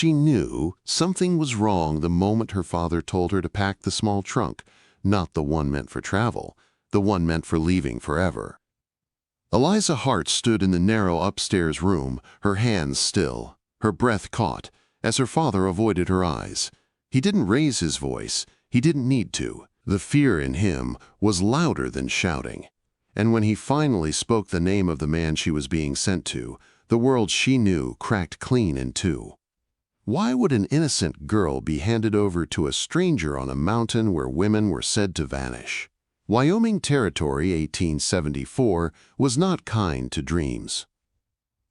She knew something was wrong the moment her father told her to pack the small trunk, not the one meant for travel, the one meant for leaving forever. Eliza Hart stood in the narrow upstairs room, her hands still, her breath caught, as her father avoided her eyes. He didn't raise his voice. He didn't need to. The fear in him was louder than shouting. And when he finally spoke the name of the man she was being sent to, the world she knew cracked clean in two. Why would an innocent girl be handed over to a stranger on a mountain where women were said to vanish? Wyoming Territory, 1874, was not kind to dreams.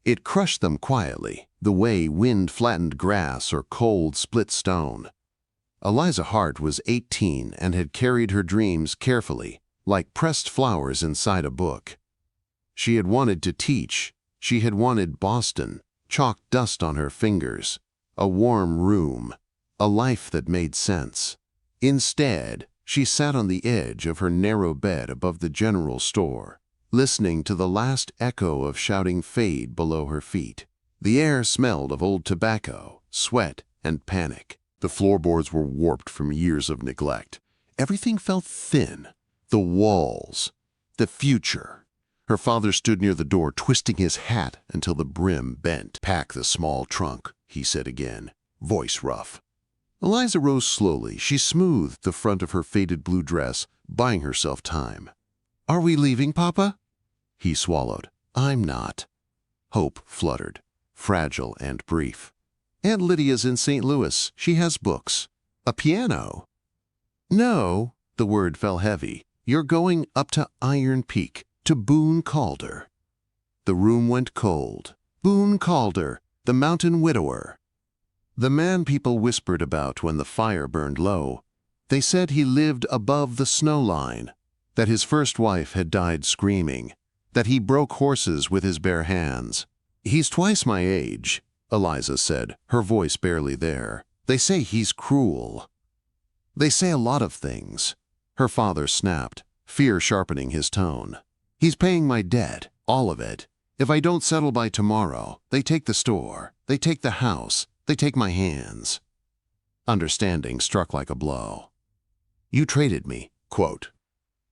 It crushed them quietly, the way wind flattened grass or cold split stone. Eliza Hart was 18 and had carried her dreams carefully, like pressed flowers inside a book. She had wanted to teach. She had wanted Boston, chalk dust on her fingers, a warm room, a life that made sense. Instead, she sat on the edge of her narrow bed above the general store, listening to the last echo of shouting fade below her feet. The air smelled of old tobacco, sweat, and panic. The floorboards were warped from years of neglect. Everything felt thin. The walls, the future. Her father stood near the door, twisting his hat until the brim bent. "Pack the small trunk," he said again, voice rough. Eliza rose slowly. She smoothed the front of her faded blue dress, buying herself time. "Are we leaving, Papa?" He swallowed. "I'm not." Hope fluttered, fragile and brief. "Aunt Lydia's in St. Louis. She has books. A piano." "No," the word fell heavy. "You're going up to Iron Peak, to Boone Calder." The room went cold. Boone Calder, the mountain widower. The man people whispered about when the fire burned low. They said he lived above the snow line, that his first wife had died screaming, that he broke horses with his bare hands. "He's twice my age," Eliza said, her voice barely there. "They say he's cruel. They say a lot of things." Her father snapped, fear sharpening his tone. "He's paying my debt, all of it. If I don't settle by tomorrow, they take the store, they take the house, they take my hands." Understanding struck like a blow. "You traded me, quote.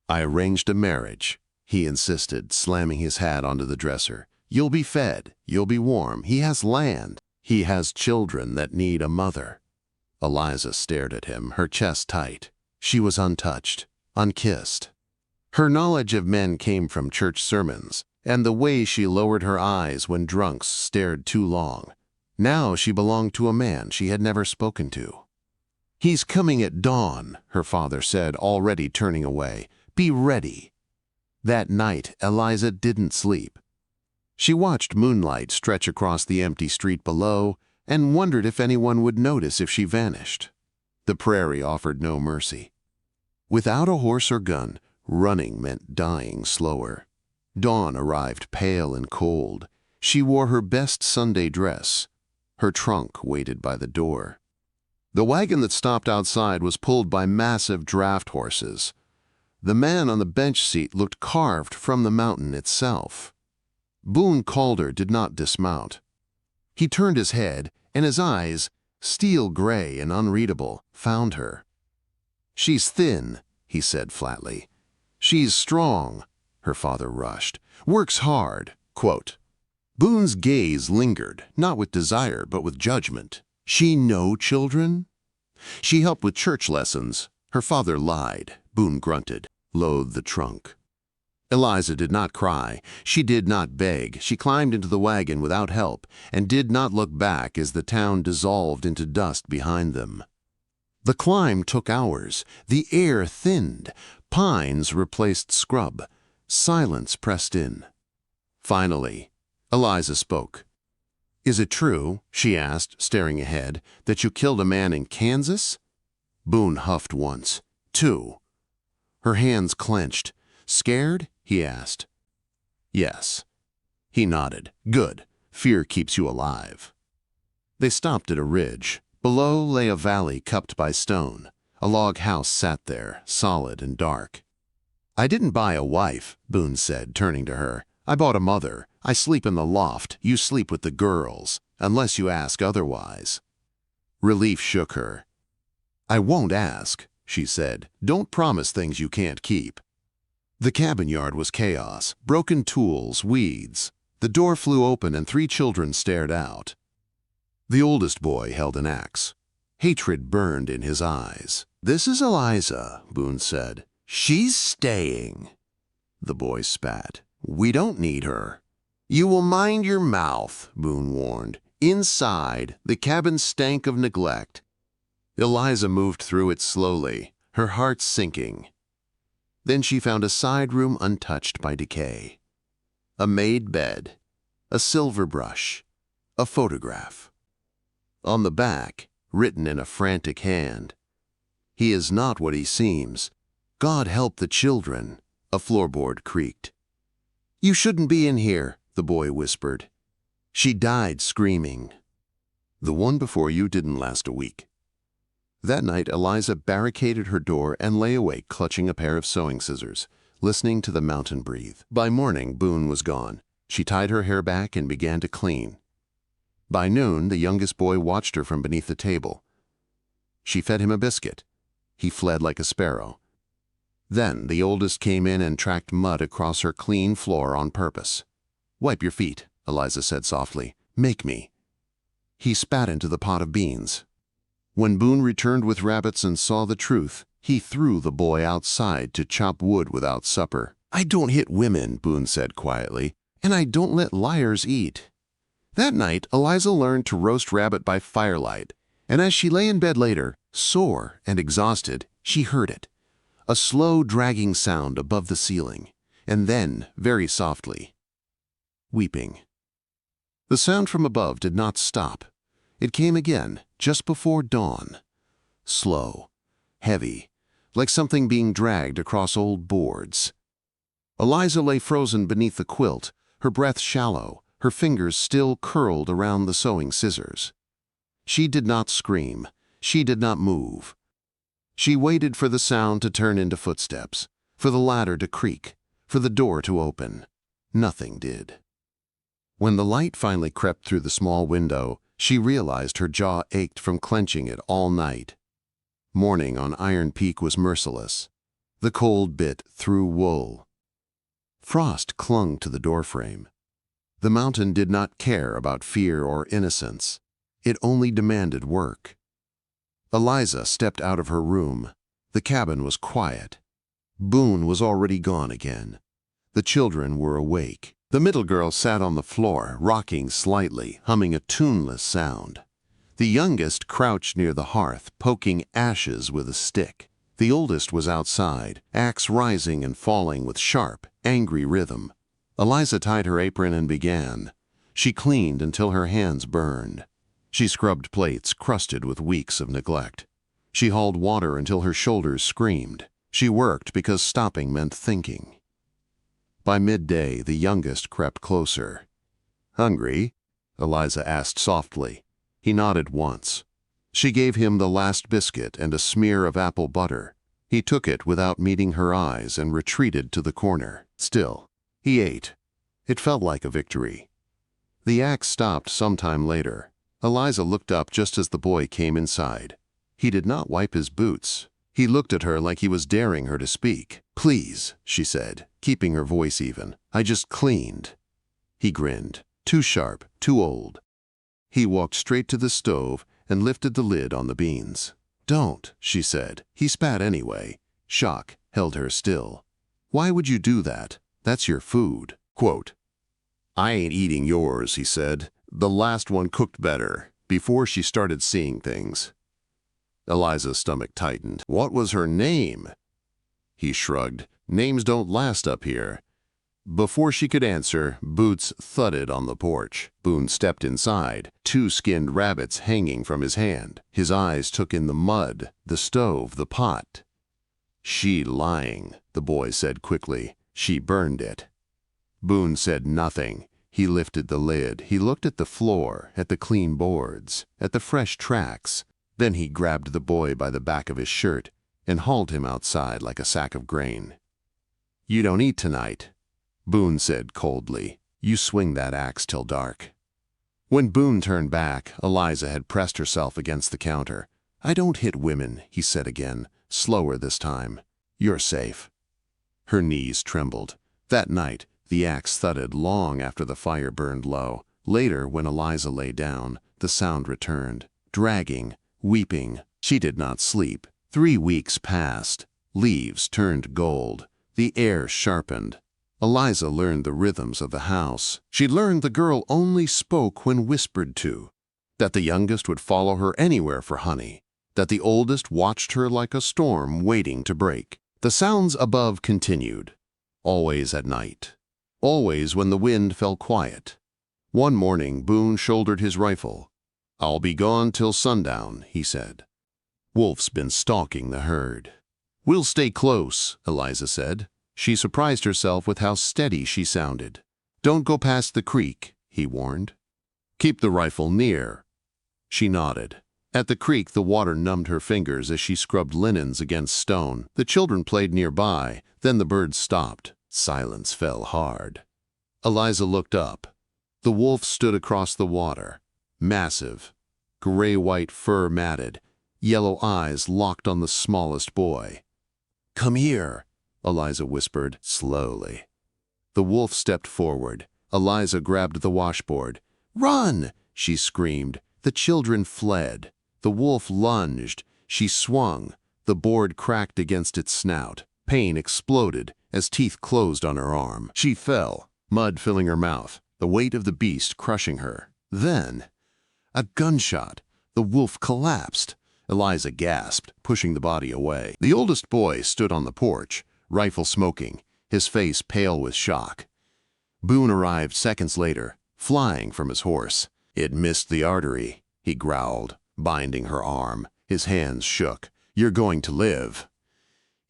I arranged a marriage," he insisted, slamming his hat onto the dresser. "You'll be fed, you'll be warm. He has land. He has children that need a mother." Eliza stared at him, her chest tight. She was untouched, unkissed. Her knowledge of men came from church sermons, and the way she lowered her eyes when drunks stared too long. Now she belonged to a man she had never spoken to. "He's coming at dawn," her father said, already turning away. "Be ready." That night, Eliza didn't sleep. She watched moonlight stretch across the empty street below and wondered if anyone would notice if she vanished. The prairie offered no mercy. Without a horse or gun, running meant dying slower. Dawn arrived pale and cold. She wore her best Sunday dress. Her trunk waited by the door. The wagon that stopped outside was pulled by massive draft horses. The man on the bench seat looked carved from the mountain itself. Boone Calder did not dismount. He turned his head, and his eyes, steel gray and unreadable, found her. "She's thin," he said flatly. "She's strong," her father rushed. "Works hard, quote." Boone's gaze lingered, not with desire, but with judgment. "She no children?" "She helped with church lessons." Her father lied. Boone grunted, loathed the trunk. Eliza did not cry. She did not beg. She climbed into the wagon without help and did not look back as the town dissolved into dust behind them. The climb took hours. The air thinned. Pines replaced scrub. Silence pressed in. Finally, Eliza spoke. "Is it true," she asked, staring ahead, "that you killed a man in Kansas?" Boone huffed once. "Two." Her hands clenched. "Scared?" he asked. "Yes." He nodded. "Good. Fear keeps you alive." They stopped at a ridge. Below lay a valley cupped by stone. A log house sat there, solid and dark. "I didn't buy a wife," Boone said, turning to her. "I bought a mother. I sleep in the loft. You sleep with the girls, unless you ask otherwise." Relief shook her. "I won't ask," she said. "Don't promise things you can't keep." The cabin yard was chaos, broken tools, weeds. The door flew open and 3 children stared out. The oldest boy held an axe. Hatred burned in his eyes. "This is Eliza," Boone said. "She's staying." The boy spat. "We don't need her." "You will mind your mouth," Boone warned. Inside, the cabin stank of neglect. Eliza moved through it slowly, her heart sinking. Then she found a side room untouched by decay. A made bed, a silver brush, a photograph. On the back, written in a frantic hand, "He is not what he seems. God help the children." A floorboard creaked. "You shouldn't be in here," the boy whispered. "She died screaming." "The one before you didn't last a week." That night, Eliza barricaded her door and lay awake clutching a pair of sewing scissors, listening to the mountain breathe. By morning, Boone was gone. She tied her hair back and began to clean. By noon, the youngest boy watched her from beneath the table. She fed him a biscuit. He fled like a sparrow. Then the oldest came in and tracked mud across her clean floor on purpose. "Wipe your feet," Eliza said softly. "Make me." He spat into the pot of beans. When Boone returned with rabbits and saw the truth, he threw the boy outside to chop wood without supper. "I don't hit women," Boone said quietly, "and I don't let liars eat." That night, Eliza learned to roast rabbit by firelight, and as she lay in bed later, sore and exhausted, she heard it. A slow, dragging sound above the ceiling, and then, very softly, weeping. The sound from above did not stop. It came again, just before dawn. Slow, heavy, like something being dragged across old boards. Eliza lay frozen beneath the quilt, her breath shallow, her fingers still curled around the sewing scissors. She did not scream. She did not move. She waited for the sound to turn into footsteps, for the ladder to creak, for the door to open. Nothing did. When the light finally crept through the small window, she realized her jaw ached from clenching it all night. Morning on Iron Peak was merciless. The cold bit through wool. Frost clung to the doorframe. The mountain did not care about fear or innocence. It only demanded work. Eliza stepped out of her room. The cabin was quiet. Boone was already gone again. The children were awake. The middle girl sat on the floor, rocking slightly, humming a tuneless sound. The youngest crouched near the hearth, poking ashes with a stick. The oldest was outside, axe rising and falling with sharp, angry rhythm. Eliza tied her apron and began. She cleaned until her hands burned. She scrubbed plates crusted with weeks of neglect. She hauled water until her shoulders screamed. She worked because stopping meant thinking. By midday, the youngest crept closer. "Hungry?" Eliza asked softly. He nodded once. She gave him the last biscuit and a smear of apple butter. He took it without meeting her eyes and retreated to the corner. Still, he ate. It felt like a victory. The axe stopped sometime later. Eliza looked up just as the boy came inside. He did not wipe his boots. He looked at her like he was daring her to speak. "Please," she said, keeping her voice even. "I just cleaned." He grinned. Too sharp, too old. He walked straight to the stove and lifted the lid on the beans. "Don't," she said. He spat anyway. Shock held her still. "Why would you do that? That's your food." Quote, "I ain't eating yours," he said. "The last one cooked better," before she started seeing things. Eliza's stomach tightened. "What was her name?" He shrugged. "Names don't last up here." Before she could answer, boots thudded on the porch. Boone stepped inside, 2 skinned rabbits hanging from his hand. His eyes took in the mud, the stove, the pot. "She lying," the boy said quickly. "She burned it." Boone said nothing. He lifted the lid. He looked at the floor, at the clean boards, at the fresh tracks. Then he grabbed the boy by the back of his shirt and hauled him outside like a sack of grain. "You don't eat tonight," Boone said coldly. "You swing that axe till dark." When Boone turned back, Eliza had pressed herself against the counter. "I don't hit women," he said again, slower this time. "You're safe." Her knees trembled. That night, the axe thudded long after the fire burned low. Later, when Eliza lay down, the sound returned, dragging, weeping. She did not sleep. 3 weeks passed. Leaves turned gold. The air sharpened. Eliza learned the rhythms of the house. She learned the girl only spoke when whispered to, that the youngest would follow her anywhere for honey, that the oldest watched her like a storm waiting to break. The sounds above continued, always at night, always when the wind fell quiet. One morning, Boone shouldered his rifle. "I'll be gone till sundown," he said. "Wolf's been stalking the herd." "We'll stay close," Eliza said. She surprised herself with how steady she sounded. "Don't go past the creek," he warned. "Keep the rifle near." She nodded. At the creek, the water numbed her fingers as she scrubbed linens against stone. The children played nearby. Then the birds stopped. Silence fell hard. Eliza looked up. The wolf stood across the water, massive, gray-white fur matted, yellow eyes locked on the smallest boy. "Come here," Eliza whispered slowly. The wolf stepped forward. Eliza grabbed the washboard. "Run!" she screamed. The children fled. The wolf lunged. She swung. The board cracked against its snout. Pain exploded as teeth closed on her arm. She fell, mud filling her mouth, the weight of the beast crushing her. Then, a gunshot. The wolf collapsed. Eliza gasped, pushing the body away. The oldest boy stood on the porch, rifle smoking, his face pale with shock. Boone arrived seconds later, flying from his horse. "It missed the artery," he growled, binding her arm. His hands shook. "You're going to live."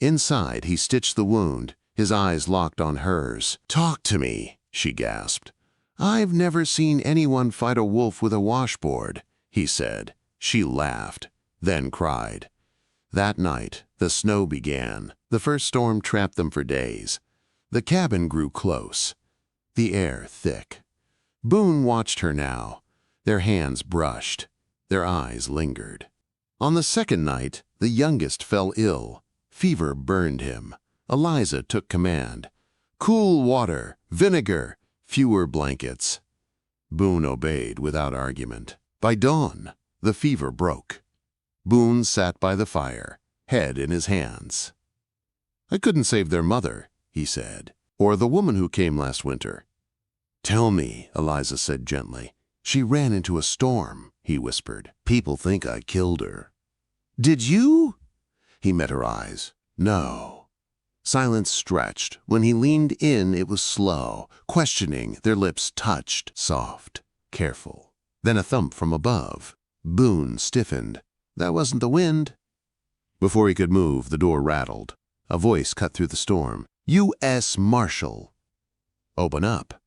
Inside, he stitched the wound, his eyes locked on hers. "Talk to me," she gasped. "I've never seen anyone fight a wolf with a washboard," he said. She laughed, then cried. That night, the snow began. The first storm trapped them for days. The cabin grew close, the air thick. Boone watched her now. Their hands brushed, their eyes lingered. On the second night, the youngest fell ill. Fever burned him. Eliza took command. "Cool water, vinegar, fewer blankets." Boone obeyed without argument. By dawn, the fever broke. Boone sat by the fire, head in his hands. "I couldn't save their mother," he said, "or the woman who came last winter." "Tell me," Eliza said gently. "She ran into a storm," he whispered. "People think I killed her." "Did you?" He met her eyes. "No." Silence stretched. When he leaned in, it was slow, questioning. Their lips touched, soft, careful. Then a thump from above. Boone stiffened. "That wasn't the wind." Before he could move, the door rattled. A voice cut through the storm. "U.S. Marshal." "Open up."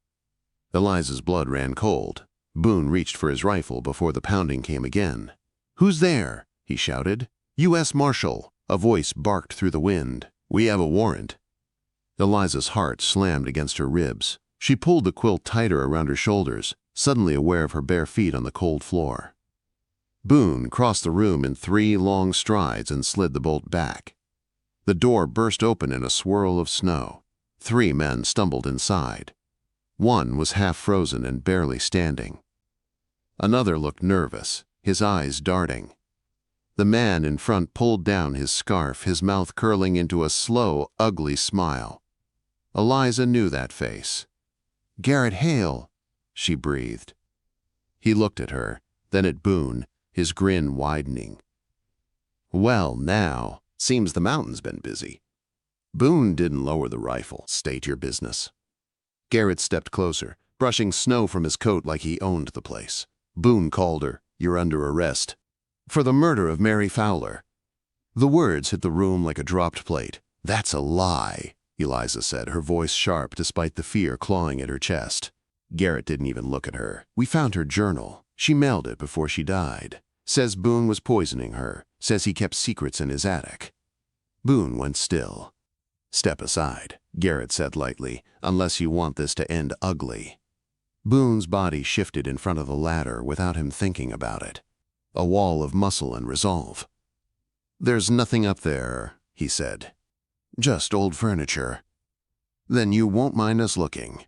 Eliza's blood ran cold. Boone reached for his rifle before the pounding came again. "Who's there?" he shouted. "U.S. Marshal." A voice barked through the wind. "We have a warrant." Eliza's heart slammed against her ribs. She pulled the quilt tighter around her shoulders, suddenly aware of her bare feet on the cold floor. Boone crossed the room in 3 long strides and slid the bolt back. The door burst open in a swirl of snow. 3 men stumbled inside. One was half frozen and barely standing. Another looked nervous, his eyes darting. The man in front pulled down his scarf, his mouth curling into a slow, ugly smile. Eliza knew that face. "Garrett Hale," she breathed. He looked at her, then at Boone, his grin widening. "Well, now, seems the mountain's been busy." Boone didn't lower the rifle. "State your business." Garrett stepped closer, brushing snow from his coat like he owned the place. Boone called her. "You're under arrest. For the murder of Mary Fowler." The words hit the room like a dropped plate. "That's a lie," Eliza said, her voice sharp despite the fear clawing at her chest. Garrett didn't even look at her. "We found her journal. She mailed it before she died. Says Boone was poisoning her. Says he kept secrets in his attic." Boone went still. "Step aside," Garrett said lightly, "unless you want this to end ugly." Boone's body shifted in front of the ladder without him thinking about it. A wall of muscle and resolve. "There's nothing up there," he said. "Just old furniture." "Then you won't mind us looking."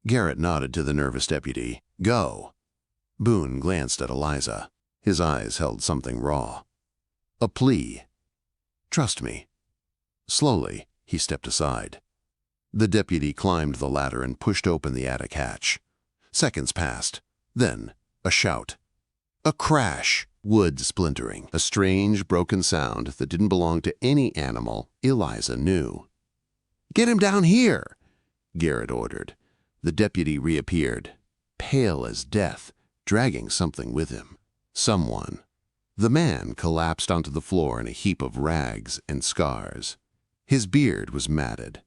Garrett nodded to the nervous deputy. "Go." Boone glanced at Eliza. His eyes held something raw. A plea. "Trust me." Slowly, he stepped aside. The deputy climbed the ladder and pushed open the attic hatch. Seconds passed. Then, a shout. A crash. Wood splintering. A strange, broken sound that didn't belong to any animal Eliza knew. "Get him down here," Garrett ordered. The deputy reappeared, pale as death, dragging something with him. Someone. The man collapsed onto the floor in a heap of rags and scars. His beard was matted.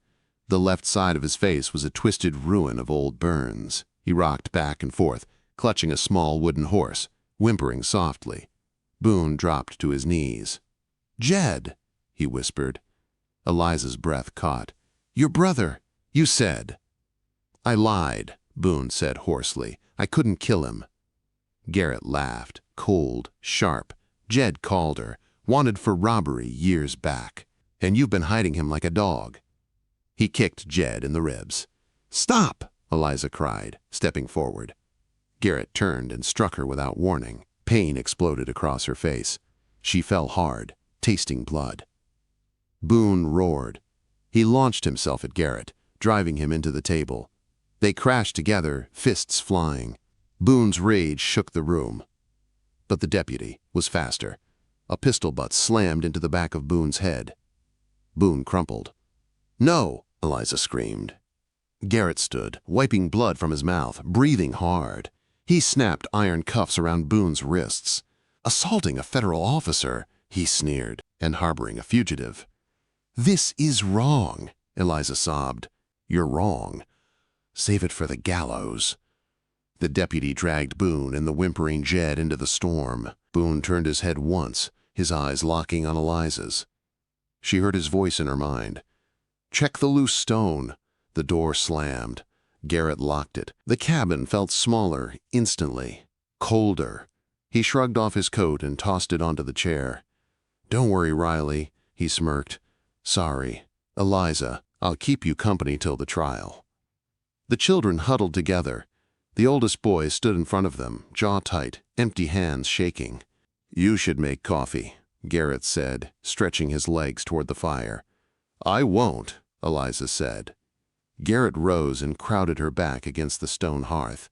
The left side of his face was a twisted ruin of old burns. He rocked back and forth, clutching a small wooden horse, whimpering softly. Boone dropped to his knees. "Jed," he whispered. Eliza's breath caught. "Your brother, you said." "I lied," Boone said hoarsely. "I couldn't kill him." Garrett laughed, cold, sharp. "Jed called her, wanted for robbery years back, and you've been hiding him like a dog." He kicked Jed in the ribs. "Stop!" Eliza cried, stepping forward. Garrett turned and struck her without warning. Pain exploded across her face. She fell hard, tasting blood. Boone roared. He launched himself at Garrett, driving him into the table. They crashed together, fists flying. Boone's rage shook the room. But the deputy was faster. A pistol butt slammed into the back of Boone's head. Boone crumpled. "No!" Eliza screamed. Garrett stood, wiping blood from his mouth, breathing hard. He snapped iron cuffs around Boone's wrists. "Assaulting a federal officer," he sneered, "and harboring a fugitive." "This is wrong," Eliza sobbed. "You're wrong. Save it for the gallows." The deputy dragged Boone and the whimpering Jed into the storm. Boone turned his head once, his eyes locking on Eliza's. She heard his voice in her mind. "Check the loose stone." The door slammed. Garrett locked it. The cabin felt smaller instantly, colder. He shrugged off his coat and tossed it onto the chair. "Don't worry, Riley," he smirked. "Sorry. Eliza, I'll keep you company till the trial." The children huddled together. The oldest boy stood in front of them, jaw tight, empty hands shaking. "You should make coffee," Garrett said, stretching his legs toward the fire. "I won't," Eliza said. Garrett rose and crowded her back against the stone hearth.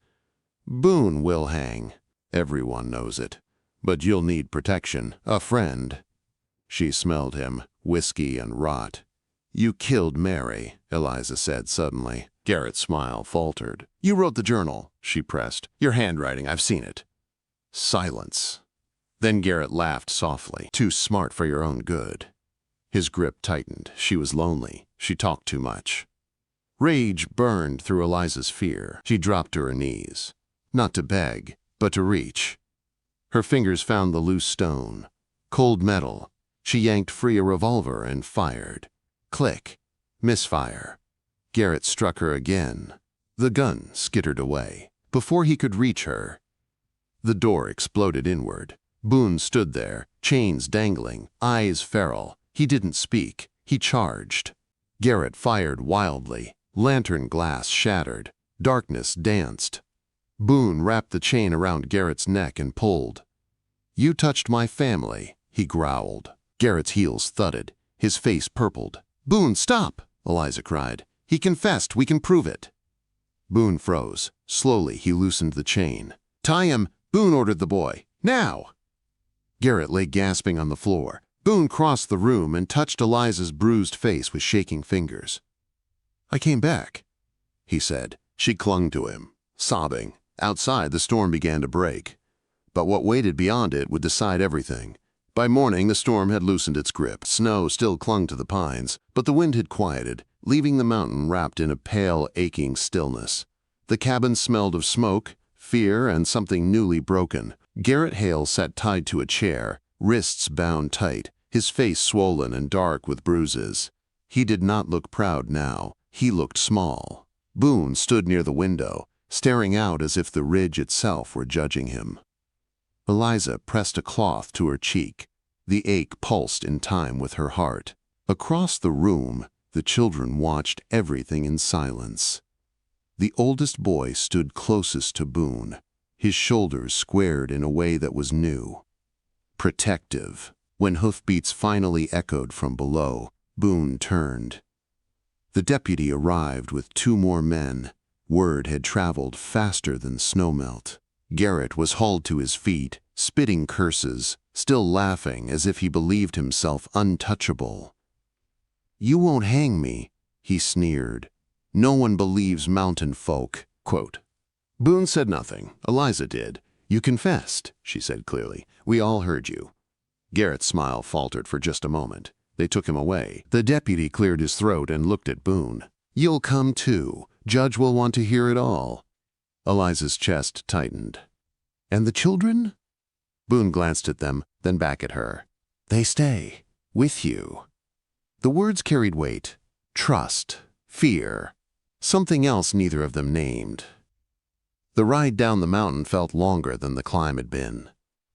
"Boone will hang. Everyone knows it. But you'll need protection, a friend." She smelled him, whiskey and rot. "You killed Mary," Eliza said suddenly. Garrett's smile faltered. "You wrote the journal," she pressed. "Your handwriting, I've seen it." Silence. Then Garrett laughed softly. "Too smart for your own good." His grip tightened. She was lonely. She talked too much. Rage burned through Eliza's fear. She dropped to her knees. Not to beg, but to reach. Her fingers found the loose stone. Cold metal. She yanked free a revolver and fired. Click. Misfire. Garrett struck her again. The gun skittered away. Before he could reach her, the door exploded inward. Boone stood there, chains dangling, eyes feral. He didn't speak. He charged. Garrett fired wildly. Lantern glass shattered. Darkness danced. Boone wrapped the chain around Garrett's neck and pulled. "You touched my family," he growled. Garrett's heels thudded. His face purpled. "Boone, stop!" Eliza cried. "He confessed. We can prove it." Boone froze. Slowly, he loosened the chain. "Tie him!" Boone ordered the boy. "Now!" Garrett lay gasping on the floor. Boone crossed the room and touched Eliza's bruised face with shaking fingers. "I came back," he said. She clung to him, sobbing. Outside, the storm began to break. But what waited beyond it would decide everything. By morning, the storm had loosened its grip. Snow still clung to the pines, but the wind had quieted, leaving the mountain wrapped in a pale, aching stillness. The cabin smelled of smoke, fear, and something newly broken. Garrett Hale sat tied to a chair, wrists bound tight, his face swollen and dark with bruises. He did not look proud now. He looked small. Boone stood near the window, staring out as if the ridge itself were judging him. Eliza pressed a cloth to her cheek. The ache pulsed in time with her heart. Across the room, the children watched everything in silence. The oldest boy stood closest to Boone, his shoulders squared in a way that was new, protective. When hoofbeats finally echoed from below, Boone turned. The deputy arrived with 2 more men. Word had traveled faster than snowmelt. Garrett was hauled to his feet, spitting curses, still laughing as if he believed himself untouchable. "You won't hang me," he sneered. "No one believes mountain folk." Quote. Boone said nothing. Eliza did. "You confessed," she said clearly. "We all heard you." Garrett's smile faltered for just a moment. They took him away. The deputy cleared his throat and looked at Boone. "You'll come too. Judge will want to hear it all." Eliza's chest tightened. "And the children?" Boone glanced at them, then back at her. "They stay. With you." The words carried weight. Trust. Fear. Something else neither of them named. The ride down the mountain felt longer than the climb had been.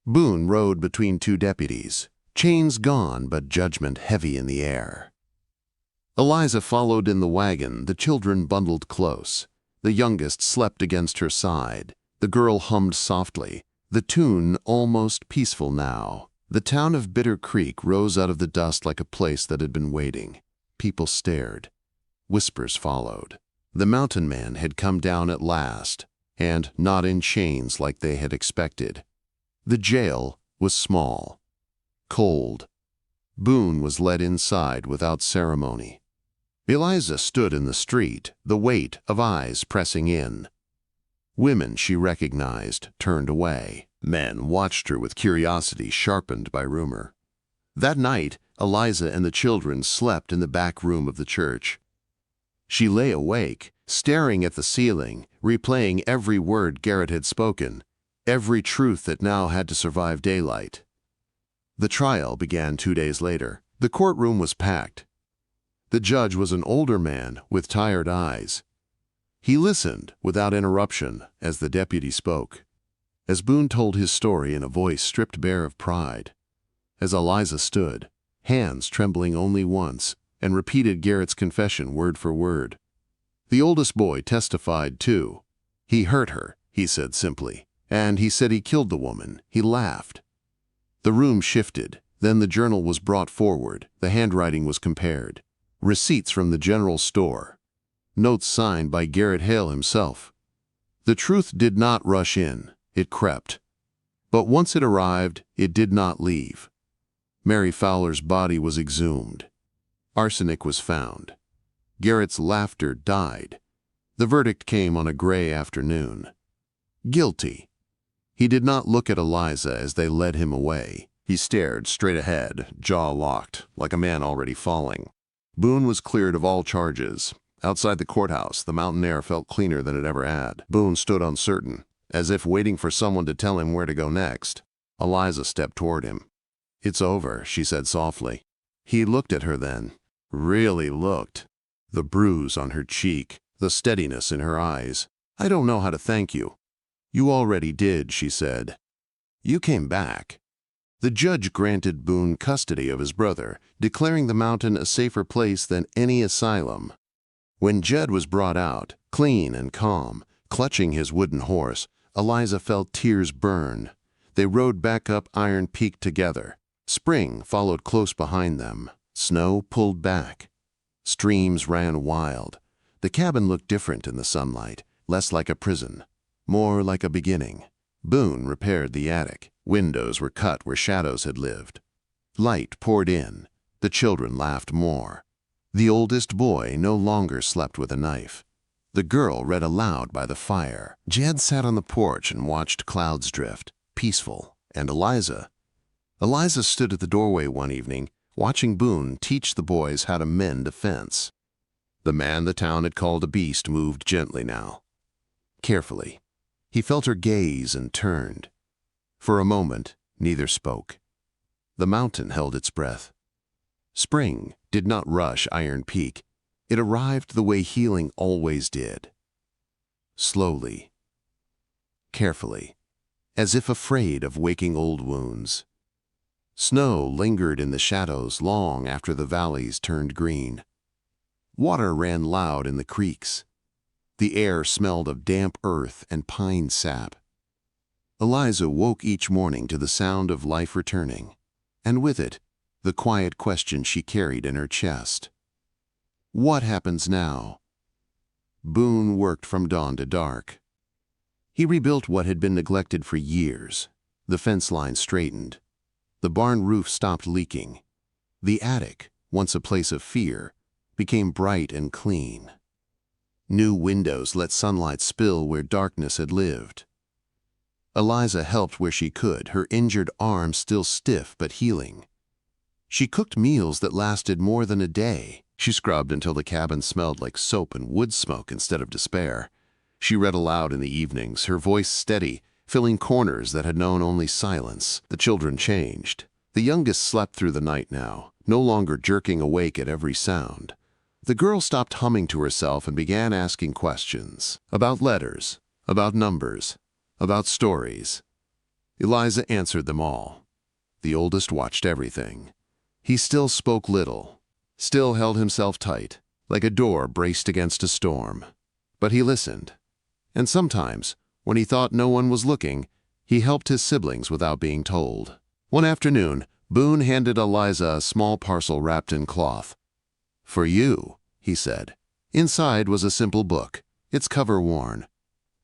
Boone rode between 2 deputies, chains gone but judgment heavy in the air. Eliza followed in the wagon, the children bundled close. The youngest slept against her side. The girl hummed softly, the tune almost peaceful now. The town of Bitter Creek rose out of the dust like a place that had been waiting. People stared. Whispers followed. The mountain man had come down at last, and not in chains like they had expected. The jail was small, cold. Boone was led inside without ceremony. Eliza stood in the street, the weight of eyes pressing in. Women she recognized turned away. Men watched her with curiosity sharpened by rumor. That night, Eliza and the children slept in the back room of the church. She lay awake, staring at the ceiling, replaying every word Garrett had spoken, every truth that now had to survive daylight. The trial began 2 days later. The courtroom was packed. The judge was an older man with tired eyes. He listened without interruption as the deputy spoke, as Boone told his story in a voice stripped bare of pride, as Eliza stood, hands trembling only once, and repeated Garrett's confession word for word. The oldest boy testified too. "He hurt her," he said simply, "and he said he killed the woman." He laughed. The room shifted. Then the journal was brought forward. The handwriting was compared. Receipts from the general store. Notes signed by Garrett Hale himself. The truth did not rush in. It crept. But once it arrived, it did not leave. Mary Fowler's body was exhumed. Arsenic was found. Garrett's laughter died. The verdict came on a gray afternoon. Guilty. He did not look at Eliza as they led him away. He stared straight ahead, jaw locked, like a man already falling. Boone was cleared of all charges. Outside the courthouse, the mountain air felt cleaner than it ever had. Boone stood uncertain, as if waiting for someone to tell him where to go next. Eliza stepped toward him. "It's over," she said softly. He looked at her then. Really looked. The bruise on her cheek, the steadiness in her eyes. "I don't know how to thank you." "You already did," she said. "You came back." The judge granted Boone custody of his brother, declaring the mountain a safer place than any asylum. When Jed was brought out, clean and calm, clutching his wooden horse, Eliza felt tears burn. They rode back up Iron Peak together. Spring followed close behind them. Snow pulled back. Streams ran wild. The cabin looked different in the sunlight, less like a prison, more like a beginning. Boone repaired the attic. Windows were cut where shadows had lived. Light poured in. The children laughed more. The oldest boy no longer slept with a knife. The girl read aloud by the fire. Jed sat on the porch and watched clouds drift, peaceful. And Eliza stood at the doorway one evening, watching Boone teach the boys how to mend a fence. The man the town had called a beast moved gently now. Carefully. He felt her gaze and turned. For a moment, neither spoke. The mountain held its breath. Spring did not rush Iron Peak. It arrived the way healing always did. slowly, carefully, as if afraid of waking old wounds. Snow lingered in the shadows long after the valleys turned green. Water ran loud in the creeks. The air smelled of damp earth and pine sap. Eliza woke each morning to the sound of life returning, and with it, the quiet question she carried in her chest. What happens now? Boone worked from dawn to dark. He rebuilt what had been neglected for years. The fence line straightened. The barn roof stopped leaking. The attic, once a place of fear, became bright and clean. New windows let sunlight spill where darkness had lived. Eliza helped where she could, her injured arm still stiff but healing. She cooked meals that lasted more than a day. She scrubbed until the cabin smelled like soap and wood smoke instead of despair. She read aloud in the evenings, her voice steady, filling corners that had known only silence. The children changed. The youngest slept through the night now, no longer jerking awake at every sound. The girl stopped humming to herself and began asking questions. About letters, about numbers, about stories. Eliza answered them all. The oldest watched everything. He still spoke little, still held himself tight, like a door braced against a storm. But he listened. And sometimes, when he thought no one was looking, he helped his siblings without being told. One afternoon, Boone handed Eliza a small parcel wrapped in cloth. "For you," he said. Inside was a simple book, its cover worn,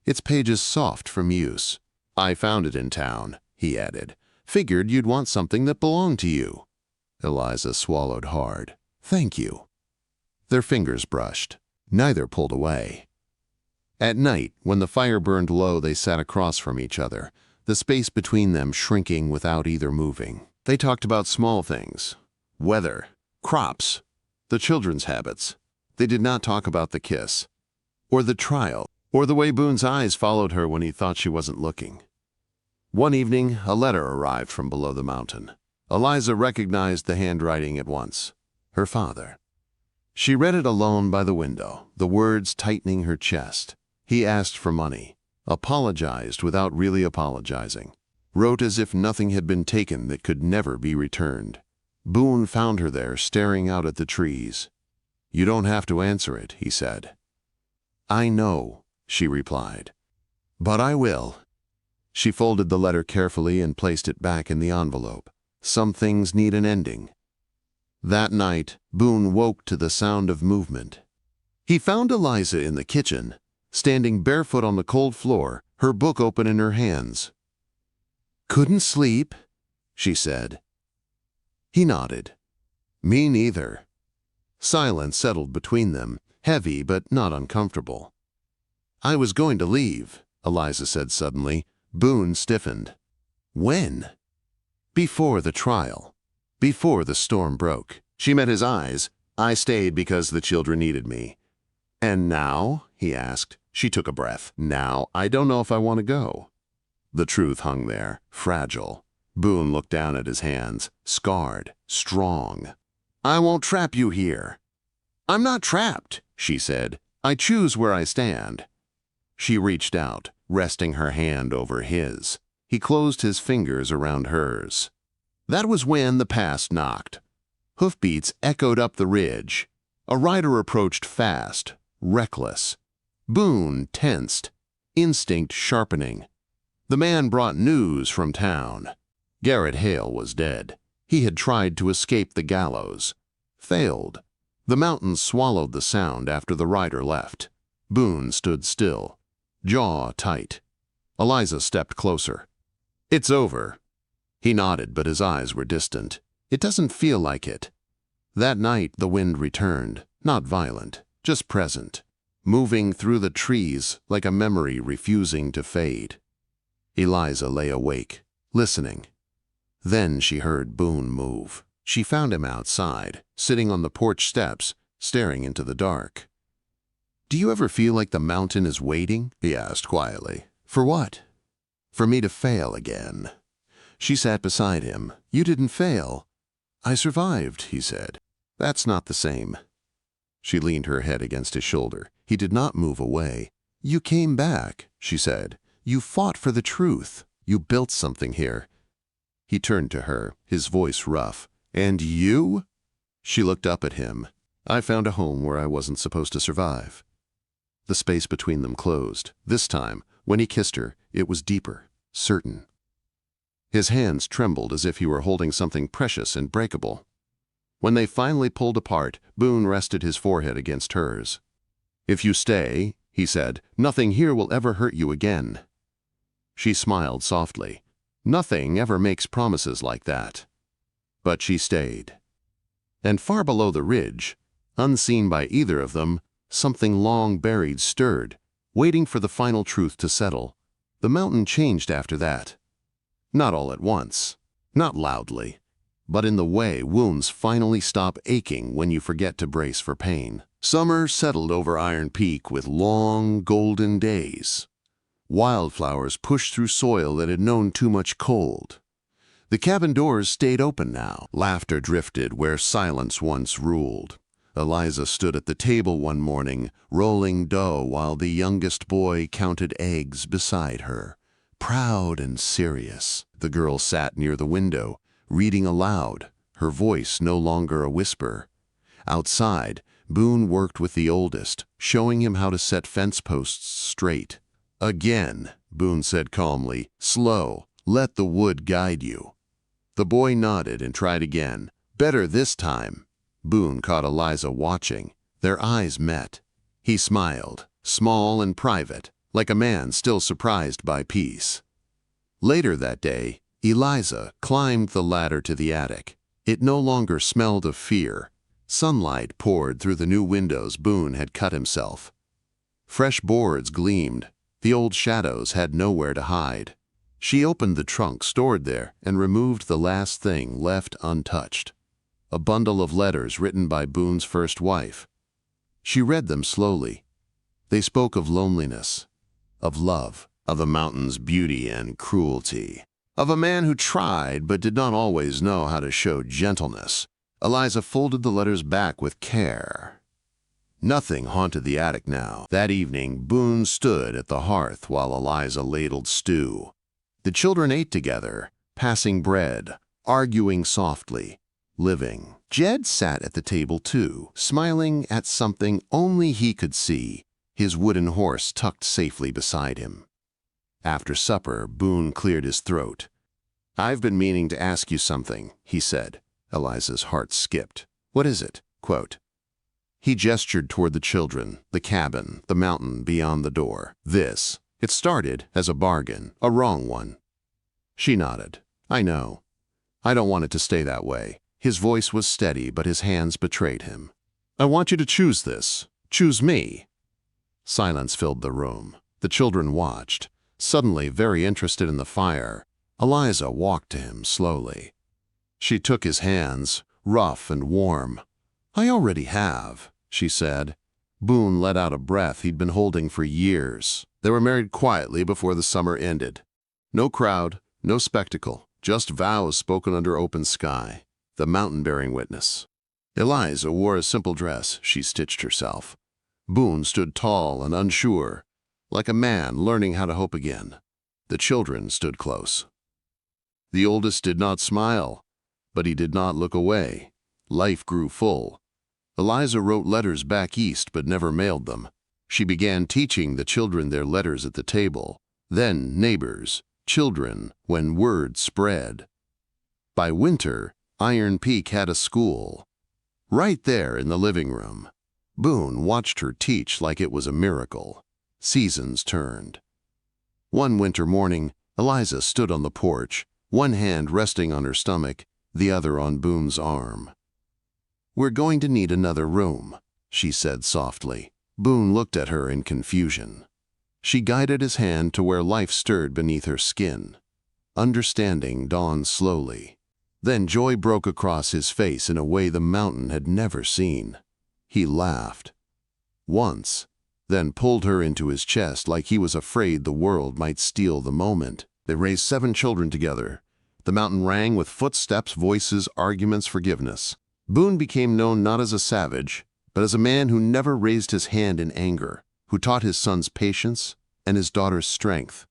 its pages soft from use. "I found it in town," he added. "Figured you'd want something that belonged to you." Eliza swallowed hard. "Thank you." Their fingers brushed. Neither pulled away. At night, when the fire burned low, they sat across from each other, the space between them shrinking without either moving. They talked about small things, weather, crops, the children's habits. They did not talk about the kiss, or the trial, or the way Boone's eyes followed her when he thought she wasn't looking. One evening, a letter arrived from below the mountain. Eliza recognized the handwriting at once. Her father. She read it alone by the window, the words tightening her chest. He asked for money, apologized without really apologizing, wrote as if nothing had been taken that could never be returned. Boone found her there, staring out at the trees. "You don't have to answer it," he said. "I know," she replied. "But I will." She folded the letter carefully and placed it back in the envelope. Some things need an ending. That night, Boone woke to the sound of movement. He found Eliza in the kitchen, standing barefoot on the cold floor, her book open in her hands. "Couldn't sleep?" she said. He nodded. "Me neither." Silence settled between them, heavy but not uncomfortable. "I was going to leave," Eliza said suddenly. Boone stiffened. "When?" "Before the trial. Before the storm broke." She met his eyes. "I stayed because the children needed me." "And now?" he asked. She took a breath. "Now, I don't know if I want to go." The truth hung there, fragile. Boone looked down at his hands, scarred, strong. "I won't trap you here." "I'm not trapped," she said. "I choose where I stand." She reached out, resting her hand over his. He closed his fingers around hers. That was when the past knocked. Hoofbeats echoed up the ridge. A rider approached fast, reckless. Boone tensed, instinct sharpening. The man brought news from town. Garrett Hale was dead. He had tried to escape the gallows. Failed. The mountains swallowed the sound after the rider left. Boone stood still, jaw tight. Eliza stepped closer. "It's over." He nodded, but his eyes were distant. "It doesn't feel like it." That night the wind returned, not violent, just present, moving through the trees like a memory refusing to fade. Eliza lay awake, listening. Then she heard Boone move. She found him outside, sitting on the porch steps, staring into the dark. "Do you ever feel like the mountain is waiting?" he asked quietly. "For what?" "For me to fail again." She sat beside him. "You didn't fail." "I survived," he said. "That's not the same." She leaned her head against his shoulder. He did not move away. "You came back," she said. "You fought for the truth. You built something here." He turned to her, his voice rough. "And you?" She looked up at him. "I found a home where I wasn't supposed to survive." The space between them closed. This time, when he kissed her, it was deeper, certain. His hands trembled as if he were holding something precious and breakable. When they finally pulled apart, Boone rested his forehead against hers. "If you stay," he said, "nothing here will ever hurt you again." She smiled softly. Nothing ever makes promises like that. But she stayed. And far below the ridge, unseen by either of them, something long buried stirred, waiting for the final truth to settle. The mountain changed after that. Not all at once, not loudly, but in the way wounds finally stop aching when you forget to brace for pain. Summer settled over Iron Peak with long, golden days. Wildflowers pushed through soil that had known too much cold. The cabin doors stayed open now. Laughter drifted where silence once ruled. Eliza stood at the table one morning, rolling dough while the youngest boy counted eggs beside her. Proud and serious, the girl sat near the window, reading aloud, her voice no longer a whisper. Outside, Boone worked with the oldest, showing him how to set fence posts straight. "Again," Boone said calmly, "slow, let the wood guide you." The boy nodded and tried again. "Better this time." Boone caught Eliza watching. Their eyes met. He smiled, small and private, like a man still surprised by peace. Later that day, Eliza climbed the ladder to the attic. It no longer smelled of fear. Sunlight poured through the new windows Boone had cut himself. Fresh boards gleamed. The old shadows had nowhere to hide. She opened the trunk stored there and removed the last thing left untouched. A bundle of letters written by Boone's first wife. She read them slowly. They spoke of loneliness, of love, of the mountain's beauty and cruelty, of a man who tried but did not always know how to show gentleness. Eliza folded the letters back with care. Nothing haunted the attic now. That evening, Boone stood at the hearth while Eliza ladled stew. The children ate together, passing bread, arguing softly, living. Jed sat at the table too, smiling at something only he could see, his wooden horse tucked safely beside him. After supper, Boone cleared his throat. "I've been meaning to ask you something," he said. Eliza's heart skipped. "What is it?" Quote. He gestured toward the children, the cabin, the mountain beyond the door. "This. It started as a bargain, a wrong one." She nodded. "I know. I don't want it to stay that way." His voice was steady, but his hands betrayed him. "I want you to choose this. Choose me." Silence filled the room. The children watched, suddenly very interested in the fire. Eliza walked to him slowly. She took his hands, rough and warm. "I already have," she said. Boone let out a breath he'd been holding for years. They were married quietly before the summer ended. No crowd, no spectacle, just vows spoken under open sky. The mountain bearing witness. Eliza wore a simple dress she stitched herself. Boone stood tall and unsure, like a man learning how to hope again. The children stood close. The oldest did not smile, but he did not look away. Life grew full. Eliza wrote letters back east but never mailed them. She began teaching the children their letters at the table, then neighbors, children, when word spread. By winter, Iron Peak had a school. Right there in the living room. Boone watched her teach like it was a miracle. Seasons turned. One winter morning, Eliza stood on the porch, one hand resting on her stomach, the other on Boone's arm. "We're going to need another room," she said softly. Boone looked at her in confusion. She guided his hand to where life stirred beneath her skin. Understanding dawned slowly. Then joy broke across his face in a way the mountain had never seen. He laughed. Once, then pulled her into his chest like he was afraid the world might steal the moment. They raised 7 children together. The mountain rang with footsteps, voices, arguments, forgiveness. Boone became known not as a savage, but as a man who never raised his hand in anger. who taught his sons patience and his daughters strength.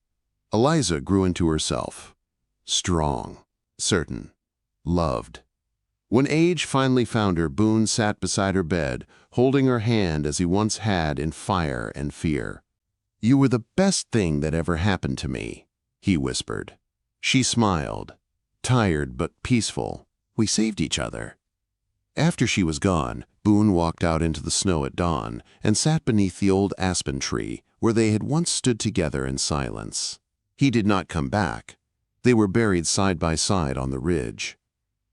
Eliza grew into herself. Strong, certain, loved. When age finally found her, Boone sat beside her bed, holding her hand as he once had in fire and fear. "You were the best thing that ever happened to me," he whispered. She smiled, tired but peaceful. "We saved each other." After she was gone, Boone walked out into the snow at dawn and sat beneath the old aspen tree where they had once stood together in silence. He did not come back. They were buried side by side on the ridge.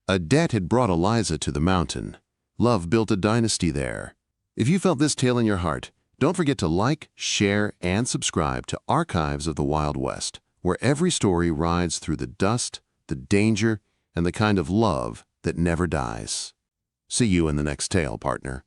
A debt had brought Eliza to the mountain. Love built a dynasty there. If you felt this tale in your heart, don't forget to like, share, and subscribe to Archives of the Wild West, where every story rides through the dust, the danger, and the kind of love that never dies. See you in the next tale, partner.